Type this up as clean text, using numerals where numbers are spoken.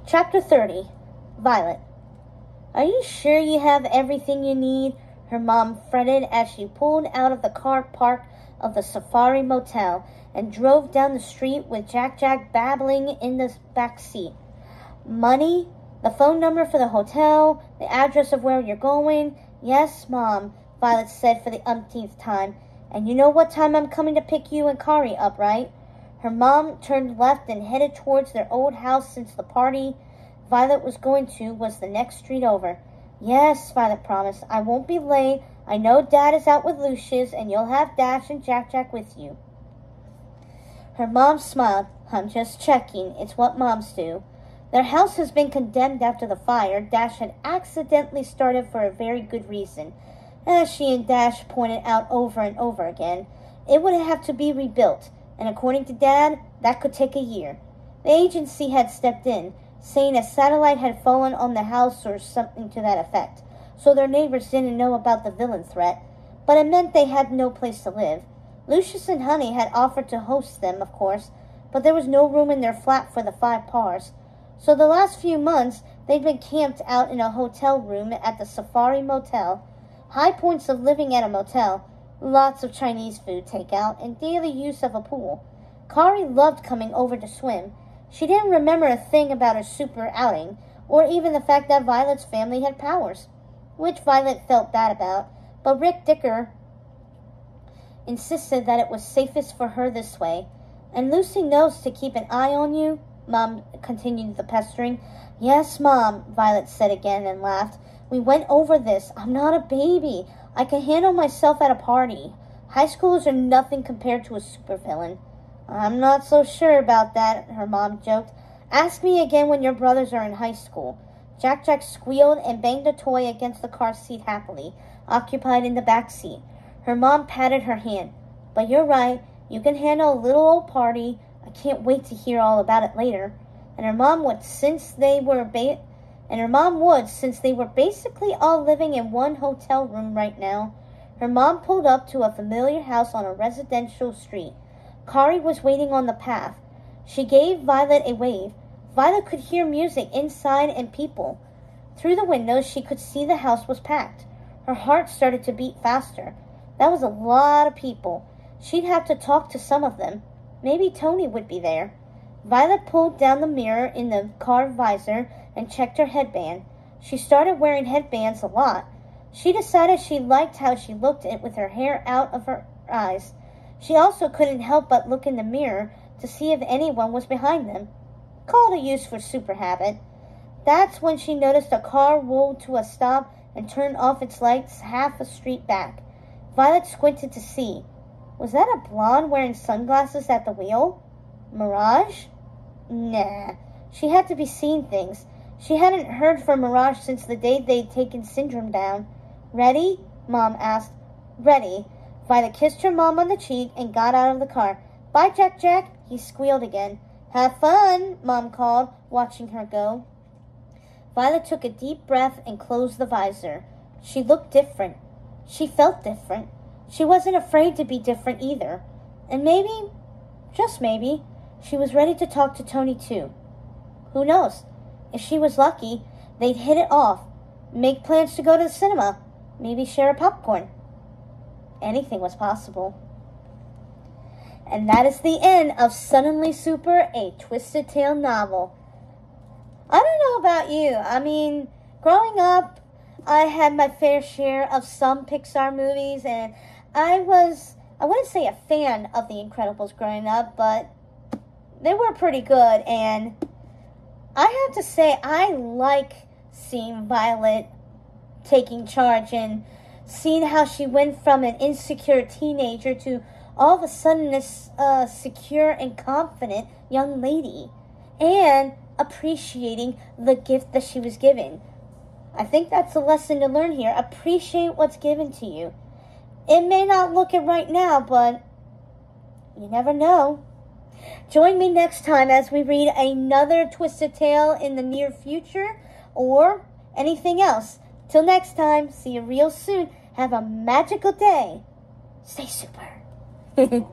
Chapter 30. Violet. Are you sure you have everything you need? Her mom fretted as she pulled out of the car park of the Safari Motel and drove down the street with Jack babbling in the back seat. Money? The phone number for the hotel? The address of where you're going? Yes, Mom, Violet said for the umpteenth time. And you know what time I'm coming to pick you and Kari up, right? Her mom turned left and headed towards their old house since the party Violet was going to was the next street over. Yes, Violet promised. I won't be late. I know Dad is out with Lucius, and you'll have Dash and Jack with you. Her mom smiled. I'm just checking. It's what moms do. Their house has been condemned after the fire Dash had accidentally started for a very good reason. As she and Dash pointed out over and over again, it would have to be rebuilt, and according to Dad, that could take a year. The agency had stepped in, saying a satellite had fallen on the house or something to that effect, so their neighbors didn't know about the villain threat, but it meant they had no place to live. Lucius and Honey had offered to host them, of course, but there was no room in their flat for the 5 pars. So the last few months, they'd been camped out in a hotel room at the Safari Motel. High points of living at a motel, lots of Chinese food takeout, and daily use of a pool. Kari loved coming over to swim. She didn't remember a thing about her super outing, or even the fact that Violet's family had powers, which Violet felt bad about, but Rick Dicker insisted that it was safest for her this way. And Lucy knows to keep an eye on you, Mom continued the pestering. Yes, Mom, Violet said again and laughed. We went over this. I'm not a baby. I can handle myself at a party. High schoolers are nothing compared to a supervillain. I'm not so sure about that, her mom joked. Ask me again when your brothers are in high school. Jack squealed and banged a toy against the car seat happily, occupied in the back seat. Her mom patted her hand. But you're right. You can handle a little old party. I can't wait to hear all about it later. And her mom would, since they were basically all living in one hotel room right now. Her mom pulled up to a familiar house on a residential street. Kari was waiting on the path. She gave Violet a wave. Violet could hear music inside and people. Through the windows, she could see the house was packed. Her heart started to beat faster. That was a lot of people. She'd have to talk to some of them. Maybe Tony would be there. Violet pulled down the mirror in the car visor and checked her headband. She started wearing headbands a lot. She decided she liked how she looked with her hair out of her eyes. She also couldn't help but look in the mirror to see if anyone was behind them. Called a useful super habit. That's when she noticed a car rolled to a stop and turned off its lights half a street back. Violet squinted to see. Was that a blonde wearing sunglasses at the wheel? Mirage? Nah. She had to be seeing things. She hadn't heard from Mirage since the day they'd taken Syndrome down. Ready? Mom asked. Ready. Violet kissed her mom on the cheek and got out of the car. Bye, Jack, he squealed again. Have fun, Mom called, watching her go. Violet took a deep breath and closed the visor. She looked different. She felt different. She wasn't afraid to be different either. And maybe, just maybe, she was ready to talk to Tony too. Who knows? If she was lucky, they'd hit it off, make plans to go to the cinema, maybe share a popcorn. Anything was possible. And that is the end of Suddenly Super, a Twisted Tale novel. I don't know about you. I mean, growing up, I had my fair share of some Pixar movies, and I wouldn't say a fan of The Incredibles growing up, but they were pretty good, and I have to say, I like seeing Violet taking charge and seeing how she went from an insecure teenager to all of a sudden this secure and confident young lady, and appreciating the gift that she was given. I think that's a lesson to learn here. Appreciate what's given to you. It may not look it right now, but you never know. Join me next time as we read another Twisted Tale in the near future, or anything else. Till next time, see you real soon. Have a magical day. Stay super.